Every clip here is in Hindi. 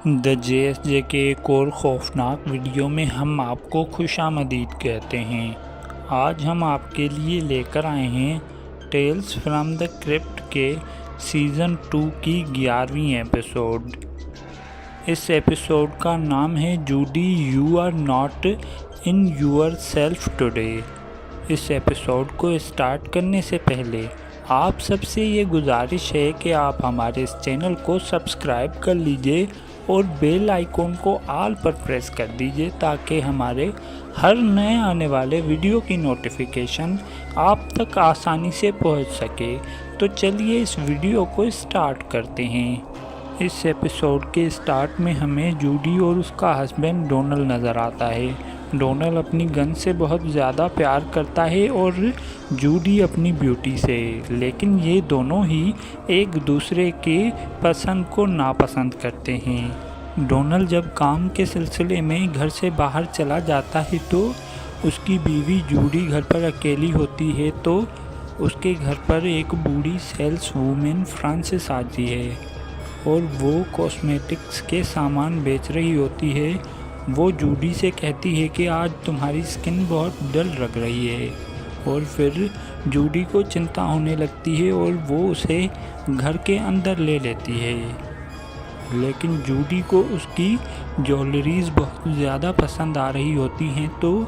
द JSJ के एक और खौफनाक वीडियो में हम आपको खुशामदीद कहते हैं। आज हम आपके लिए लेकर आए हैं टेल्स फ्रॉम द क्रिप्ट के सीज़न 2 की 11वीं एपिसोड। इस एपिसोड का नाम है Judy you are not in yourself today. इस एपिसोड को स्टार्ट करने से पहले आप सबसे ये गुजारिश है कि आप हमारे इस चैनल को सब्सक्राइब कर लीजिए और बेल आइकॉन को ऑल पर प्रेस कर दीजिए ताकि हमारे हर नए आने वाले वीडियो की नोटिफिकेशन आप तक आसानी से पहुंच सके। तो चलिए इस वीडियो को स्टार्ट करते हैं। इस एपिसोड के स्टार्ट में हमें जूडी और उसका हस्बैंड डोनल नज़र आता है। डोनल अपनी गन से बहुत ज़्यादा प्यार करता है और जूडी अपनी ब्यूटी से, लेकिन ये दोनों ही एक दूसरे के पसंद को नापसंद करते हैं। डोनल जब काम के सिलसिले में घर से बाहर चला जाता है तो उसकी बीवी जूडी घर पर अकेली होती है, तो उसके घर पर एक बूढ़ी सेल्स वूमेन फ्रांसिस आती है और वो कॉस्मेटिक्स के सामान बेच रही होती है। वो जूडी से कहती है कि आज तुम्हारी स्किन बहुत डल लग रही है और फिर जूडी को चिंता होने लगती है और वो उसे घर के अंदर ले लेती है। लेकिन जूडी को उसकी ज्वेलरीज बहुत ज़्यादा पसंद आ रही होती हैं, तो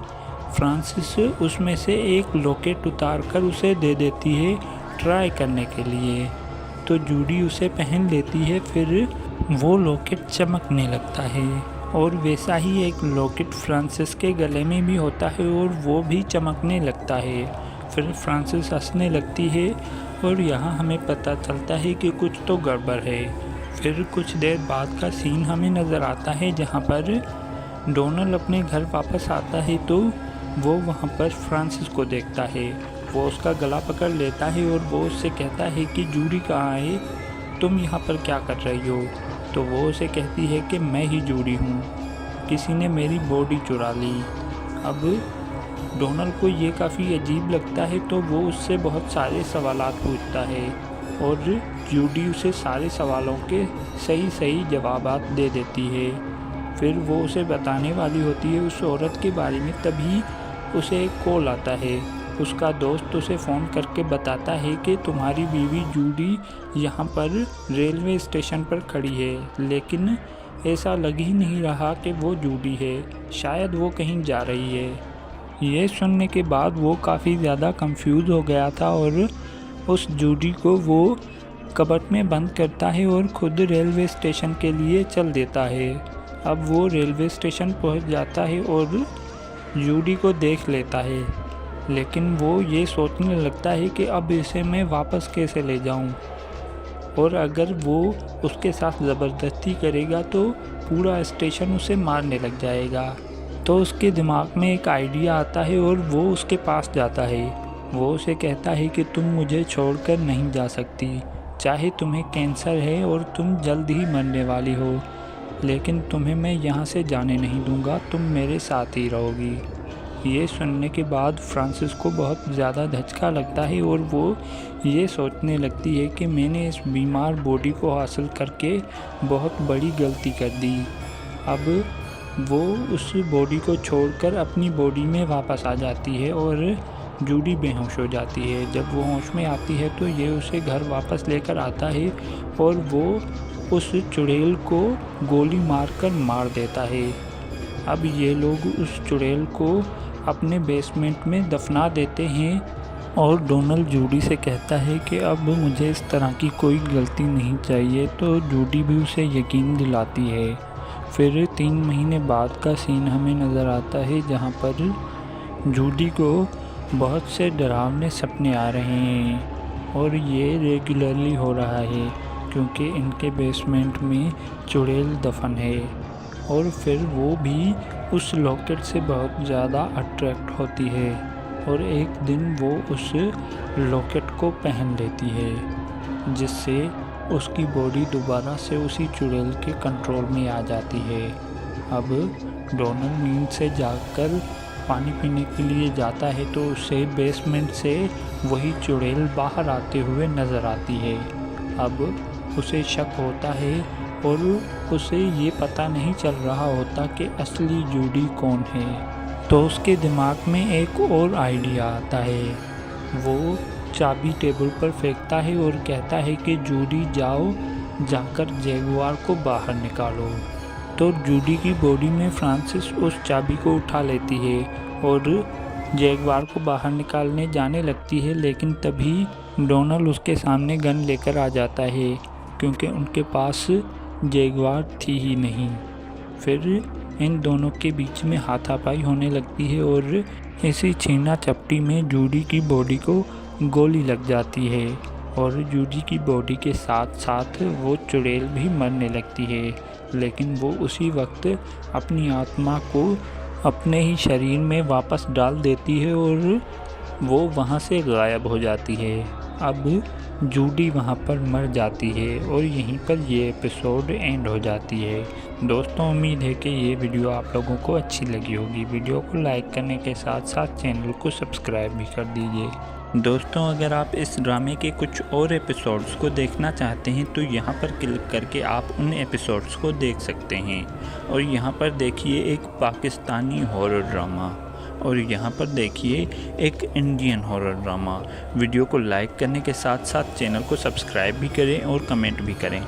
फ्रांसिस उसमें से एक लॉकेट उतार कर उसे दे देती है ट्राई करने के लिए। तो जूडी उसे पहन लेती है, फिर वो लॉकेट चमकने लगता है और वैसा ही एक लॉकेट फ्रांसिस के गले में भी होता है और वो भी चमकने लगता है। फिर फ्रांसिस हंसने लगती है और यहाँ हमें पता चलता है कि कुछ तो गड़बड़ है। फिर कुछ देर बाद का सीन हमें नज़र आता है जहाँ पर डोनल अपने घर वापस आता है, तो वो वहाँ पर फ्रांसिस को देखता है। वो उसका गला पकड़ लेता है और वो उससे कहता है कि जूडी कहाँ है, तुम यहाँ पर क्या कर रही हो। तो वो उसे कहती है कि मैं ही जूडी हूँ, किसी ने मेरी बॉडी चुरा ली। अब डोनल को ये काफ़ी अजीब लगता है, तो वो उससे बहुत सारे सवालात पूछता है और जूडी उसे सारे सवालों के सही सही जवाबात दे देती है। फिर वो उसे बताने वाली होती है उस औरत के बारे में, तभी उसे एक कॉल आता है। उसका दोस्त उसे फ़ोन करके बताता है कि तुम्हारी बीवी जूडी यहाँ पर रेलवे स्टेशन पर खड़ी है, लेकिन ऐसा लग ही नहीं रहा कि वो जूडी है, शायद वो कहीं जा रही है। ये सुनने के बाद वो काफ़ी ज़्यादा कंफ्यूज हो गया था और उस जूडी को वो कबर्ड में बंद करता है और खुद रेलवे स्टेशन के लिए चल देता है। अब वो रेलवे स्टेशन पहुँच जाता है और जूडी को देख लेता है, लेकिन वो ये सोचने लगता है कि अब इसे मैं वापस कैसे ले जाऊं, और अगर वो उसके साथ ज़बरदस्ती करेगा तो पूरा स्टेशन उसे मारने लग जाएगा। तो उसके दिमाग में एक आइडिया आता है और वो उसके पास जाता है। वो उसे कहता है कि तुम मुझे छोड़कर नहीं जा सकती, चाहे तुम्हें कैंसर है और तुम जल्द ही मरने वाली हो, लेकिन तुम्हें मैं यहाँ से जाने नहीं दूँगा, तुम मेरे साथ ही रहोगी। ये सुनने के बाद फ्रांसिस को बहुत ज़्यादा धचका लगता है और वो ये सोचने लगती है कि मैंने इस बीमार बॉडी को हासिल करके बहुत बड़ी गलती कर दी। अब वो उस बॉडी को छोड़कर अपनी बॉडी में वापस आ जाती है और जूडी बेहोश हो जाती है। जब वो होश में आती है तो ये उसे घर वापस लेकर आता है और वो उस चुड़ैल को गोली मारकर मार देता है। अब ये लोग उस चुड़ैल को अपने बेसमेंट में दफना देते हैं और डोनल जूडी से कहता है कि अब मुझे इस तरह की कोई गलती नहीं चाहिए, तो जूडी भी उसे यकीन दिलाती है। फिर 3 महीने बाद का सीन हमें नज़र आता है जहाँ पर जूडी को बहुत से डरावने सपने आ रहे हैं और ये रेगुलरली हो रहा है क्योंकि इनके बेसमेंट में चुड़ैल दफन है। और फिर वो भी उस लॉकेट से बहुत ज़्यादा अट्रैक्ट होती है और एक दिन वो उस लॉकेट को पहन लेती है, जिससे उसकी बॉडी दोबारा से उसी चुड़ैल के कंट्रोल में आ जाती है। अब डोनल नींद से जागकर पानी पीने के लिए जाता है तो उसे बेसमेंट से वही चुड़ैल बाहर आते हुए नज़र आती है। अब उसे शक होता है और उसे ये पता नहीं चल रहा होता कि असली जूडी कौन है। तो उसके दिमाग में एक और आइडिया आता है। वो चाबी टेबल पर फेंकता है और कहता है कि जूडी जाओ, जाकर जैगुआर को बाहर निकालो। तो जूडी की बॉडी में फ्रांसिस उस चाबी को उठा लेती है और जैगुआर को बाहर निकालने जाने लगती है, लेकिन तभी डोनाल्ड उसके सामने गन लेकर आ जाता है क्योंकि उनके पास जैगुआर थी ही नहीं। फिर इन दोनों के बीच में हाथापाई होने लगती है और इसी छीना चपटी में जूडी की बॉडी को गोली लग जाती है और जूडी की बॉडी के साथ साथ वो चुड़ैल भी मरने लगती है। लेकिन वो उसी वक्त अपनी आत्मा को अपने ही शरीर में वापस डाल देती है और वो वहाँ से गायब हो जाती है। अब जूडी वहाँ पर मर जाती है और यहीं पर ये एपिसोड एंड हो जाती है। दोस्तों, उम्मीद है कि ये वीडियो आप लोगों को अच्छी लगी होगी। वीडियो को लाइक करने के साथ साथ चैनल को सब्सक्राइब भी कर दीजिए। दोस्तों, अगर आप इस ड्रामे के कुछ और एपिसोड्स को देखना चाहते हैं तो यहाँ पर क्लिक करके आप उन एपिसोड्स को देख सकते हैं। और यहाँ पर देखिए एक पाकिस्तानी हॉरर ड्रामा और यहाँ पर देखिए एक इंडियन हॉरर ड्रामा। वीडियो को लाइक करने के साथ साथ चैनल को सब्सक्राइब भी करें और कमेंट भी करें।